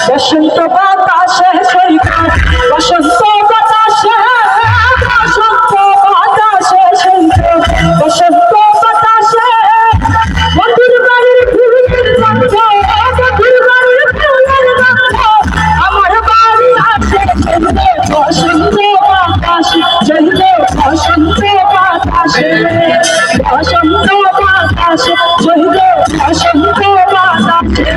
বসন্ত বাতাসে সৈকত বসন্ত বাতাসে বসন্ত বাতাসে সৈকত বসন্ত বাতাসে বন্ধুর বাড়ির ফুলের গন্ধ বন্ধুর বাড়ির ফুলের গন্ধ আমার বাড়ি আছে চলবে বসন্ত বাতাসে চলবে বসন্ত বাতাসে বসন্ত বাতাসে চলবে বসন্ত বাতাসে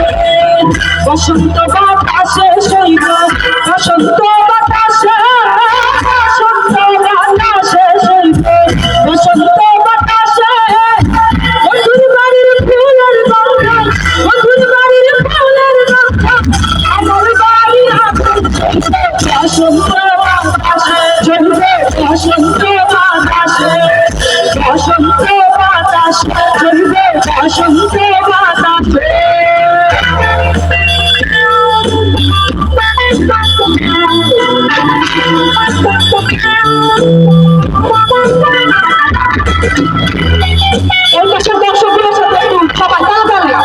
বসন্ত বাতাসে সৈকত বসন্ত বাতাসে বসন্ত বাতাসে সৈকত বসন্ত বাতাসে বন্ধুর বাড়ির ফুলের গন্ধ বন্ধুর বাড়ির ফুলের গন্ধ আমার বাড়ি আছে বসন্ত বাতাসে চলবে বসন্ত বাতাসে বসন্ত বাতাসে চলবে বসন্ত বাতাসে ওই পাশের দর্শকগুলোর সাথে একটু সবাই তালে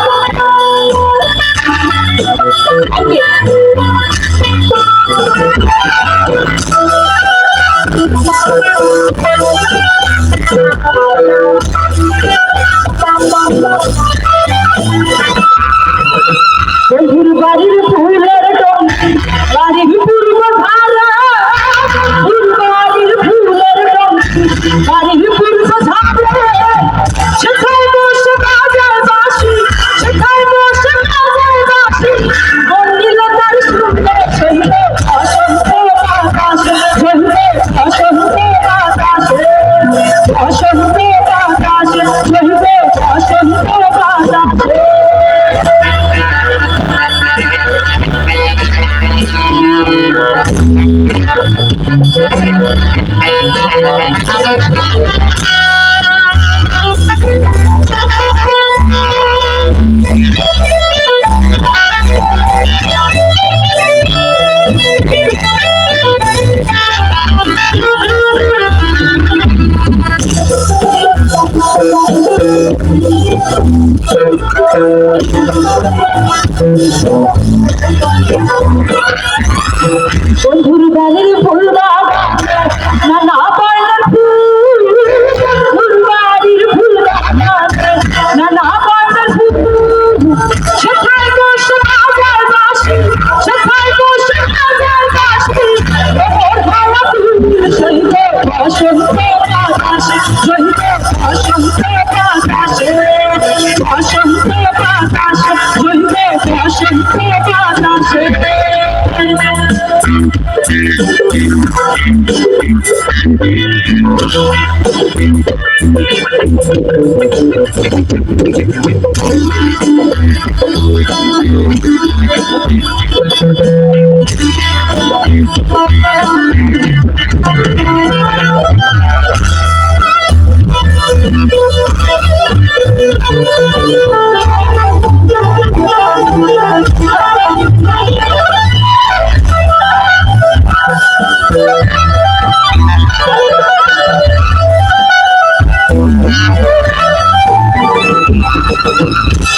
বন্ধুর বাড়ির ফুলের টঙ্কি বাড়ির পূর্ব ধারা বাড়ির ফুলের টঙ্কি বাড়ির পূর্ব ধারা সেখানে বসে বাজায় বাঁশি সেখানে বসে বাজায় বাঁশি বন্দিলতার সুন্দর ছইল বসন্ত বাতাসে ছইল বসন্ত বাতাসে বসন্ত বাতাসে ছইল বসন্ত বাতাসে বন্ধুর বাড়ির ফুল বাগানে নানা বর্ণের ফুল বন্ধুর বাড়ির ফুল বাগানে নানা বর্ণের ফুল সেখানে বসে বাজায় বাঁশি সেখানে বসে বাজায় বাঁশি ওর ভাড়া ফুল সইল বসন্ত বাতাসে সইল বসন্ত বাতাসে বসন্ত বাতাসে সইল বসন্ত বাতাসে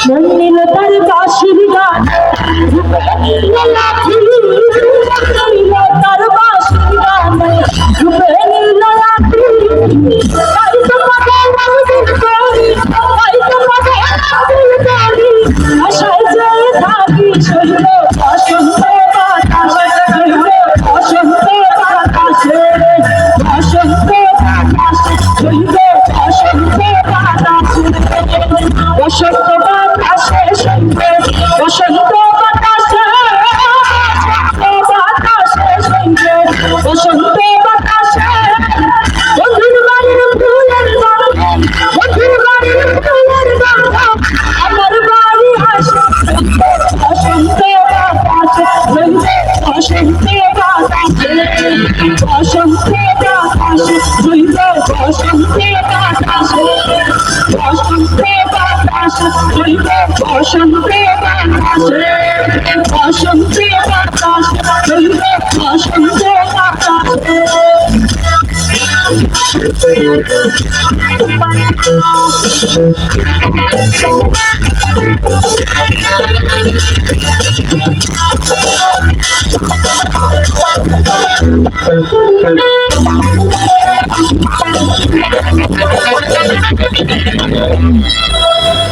মন্দিলতার বাঁশির গান মন্দিলতার বাঁশির গান রূপে নীল রাত্রি হয়তো পথে নামদিন করি হয়তো পথে নামদিন করি আশায় যেয়ে থাকি শৈল বসন্ত বাতাসে শৈল বসন্ত বাতাসে বসন্ত বাতাসে শৈল বসন্ত বাতাসে বসন্ত বাতাসে শৈল বসন্ত বাতাসে বাতাসে শৈল বসন্ত বাতাসে বন্ধুর বাড়ির ফুলের গন্ধ বন্ধুর বাড়ির ফুলের গন্ধ আমার বাড়ি আসে বসন্ত বাতাসে শৈল বসন্ত বাতাসে বসন্ত বাতাসে শৈল বসন্ত বাতাসে বসন্ত বাতাসে শৈল বসন্ত বাতাসে বসন্ত বাতাসে শৈল বসন্ত বাতাসে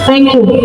Thank you.